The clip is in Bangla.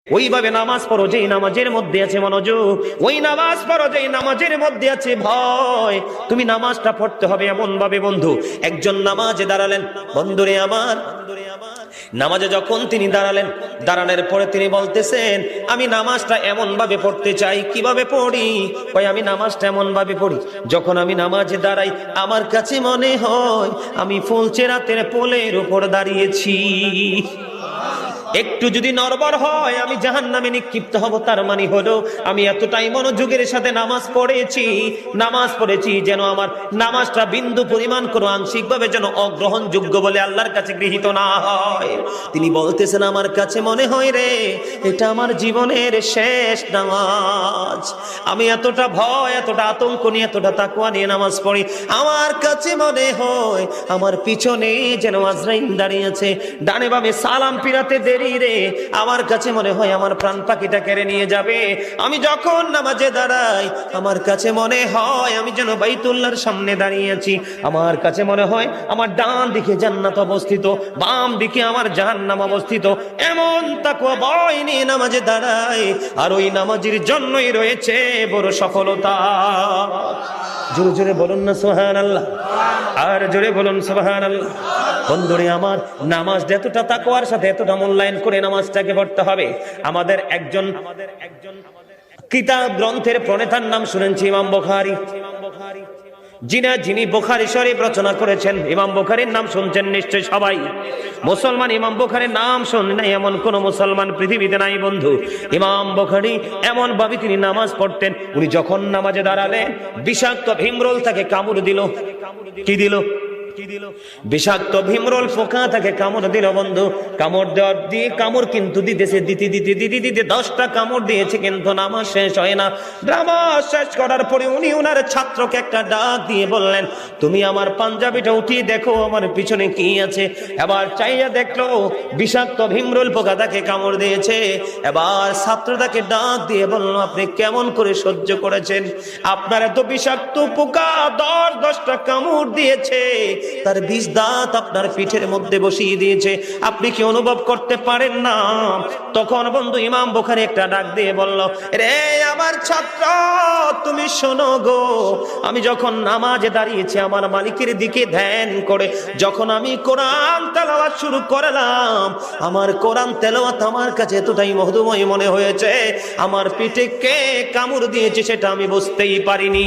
ওইভাবে নামাজ পড়ো যেই নামাজের মধ্যে আছে মনোযোগ, ওই নামাজ পড়ো যেই নামাজের মধ্যে আছে ভয়। তুমি নামাজটা পড়তে হবে এমন ভাবে বন্ধু, একজন নামাজে দাঁড়ালেন, বন্ধুরে আমার, নামাজে যখন তিনি দাঁড়ালেন, দাঁড়ানোর পরে তিনি বলতেছেন আমি নামাজটা এমন ভাবে পড়তে চাই। কিভাবে পড়ি? কই আমি নামাজটা এমন ভাবে পড়ি, যখন আমি নামাজে দাঁড়াই আমার কাছে মনে হয় আমি ফুলচেরাতের পোলের উপর দাঁড়িয়েছি। একটু যদি নড়বড় হয় আমি জাহান্নামে নিক্ষিপ্ত হব। তার মানে হলো আমি এতটাই মনোযোগের সাথে নামাজ পড়েছি যেন আমার নামাজটা বিন্দু পরিমাণ কোনো আংশিকভাবে যেন অগ্রহণযোগ্য বলে আল্লাহর কাছে গৃহীত না হয়। তিনি বলতেছেন আমার কাছে মনে হয় রে এটা আমার জীবনের শেষ নামাজ। আমি এতটা ভয়, এতটা আতঙ্ক নিয়ে, এতটা তাকওয়া নিয়ে নামাজ পড়ি, আমার কাছে মনে হয় আমার পিছনে যেন আজরাইল দাঁড়িয়ে আছে, ডানে বামে সালাম ফিরাতে দেরি রে, আমার কাছে মনে হয় আমার প্রাণ পাখিটা কেড়ে নিয়ে যাবে। আমি যখন নামাজে দাঁড়াই আমার কাছে মনে হয় আমি যেন বাইতুল্লাহর সামনে দাঁড়িয়ে আছি। আমার কাছে মনে হয় আমার ডান দিকে জান্নাত অবস্থিত, বাম দিকে আমার জাহান্নাম অবস্থিত। এমন তাকওয়া ভয় নিয়ে নামাজে দাঁড়াই, আর ওই নামাজের জন্যই রয়েছে বড় সফলতা। জোরে জোরে বলুন না সুবহানাল্লাহ, আর জোরে বলুন সুবহানাল্লাহ। বন্ধুরে আমার, নামাজ এতটা তাকওয়ার সাথে এতটা মূল্যায়ন করে নামাজটাকে পড়তে হবে। আমাদের একজন কিতাব গ্রন্থের প্রণেতার নাম শুনেছি ইমাম বুখারী। যিনি বুখারী শরীফ রচনা করেছেন, ইমাম বুখারীর নাম শুনছেন নিশ্চয় সবাই। মুসলমান ইমাম বুখারীর নাম শুনে নাই এমন কোন মুসলমান পৃথিবীতে নাই বন্ধু। ইমাম বুখারী এমন ভাবে তিনি নামাজ পড়তেন, উনি যখন নামাজে দাঁড়ালেন বিষাক্ত ভীমরোল তাকে কামড় দিল। কি দিল? বিষাক্ত ভীমরোল পোকা তাকে কামড় দিল বন্ধু। কামড় দেওয়ার দিয়ে কামড় কিন্তু দিতেছে, দিতে 10টা কামড় দিয়েছে, কিন্তু নামাজ শেষ হয় না। নামাজ শেষ করার পরে উনি ওনার ছাত্রকে একটা ডাক দিয়ে বললেন তুমি আমার পাঞ্জাবিটা উঠিয়ে দেখো আমার পিছনে কি আছে। এবার চাইয়া দেখলো বিষাক্ত ভীমরোল পোকা তাকে কামড় দিয়েছে। এবার ছাত্র তাকে ডাক দিয়ে বলল আপনি কেমন করে সহ্য করেছেন? আপনার এত বিষাক্ত পোকা 10টা কামড় দিয়েছে, তার বিষ দাঁত আপনার পিঠের মধ্যে বসিয়ে দিয়েছে, আপনি কি অনুভব করতে পারেন না? তখন বন্ধু ইমাম বুখারী একটা ডাক দিয়ে বলল রে আমার ছাত্র তুমি শোনো গো, আমি যখন নামাজে দাঁড়িয়েছি আমার মালিকের দিকে ধ্যান করে যখন আমি কোরআন তেলাওয়াত শুরু করলাম, আমার কোরআন তেলাওয়াত আমার কাছে এতটাই মধুময় মনে হয়েছে, আমার পিঠে কে কামড় দিয়েছে সেটা আমি বুঝতেই পারিনি।